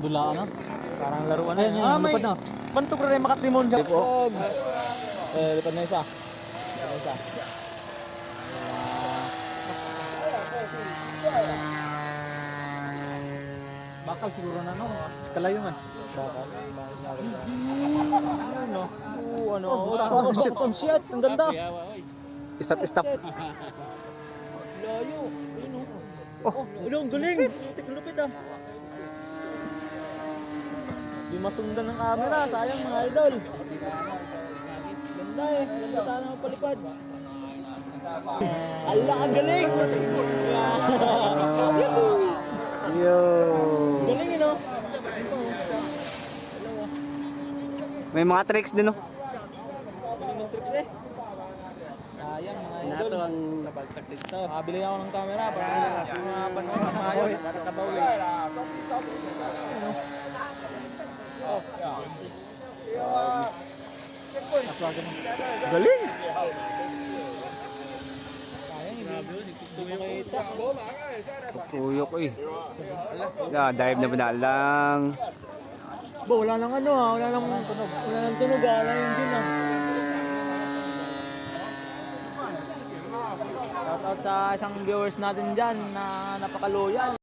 Dula na. Parang laruan na Ayan, yan. may Lupad na. Bantok rin makatimon siya. Lipog. Lipad na isa. Lipad na isa. Bakal siguro na no. Kalayungan. Bakal. Ano? Ano? Oh, shit. Oh, shit. Ang ganda. Stop. Layo. Ayun Oh, ang galing. Lupit ah. Di masundan ng camera. Sayang mga idol. Ganda eh. Ganda sana mapalipad. Ala, ang galing! Yo! Galing yun, no? May mga tricks din, no? Galing yung tricks eh. Sayang mga idol. Nato ang nabagsak dito. Makabili ako ng camera para mga panahon ng ayos. Para kabawi. Galing! Tuyok eh. Dive na banalang. Ba, wala nang ano ah. Wala nang tunog. Wala nang tunog ah. Wala yung engine ah. Shout out sa isang viewers natin dyan na napaka-loyal.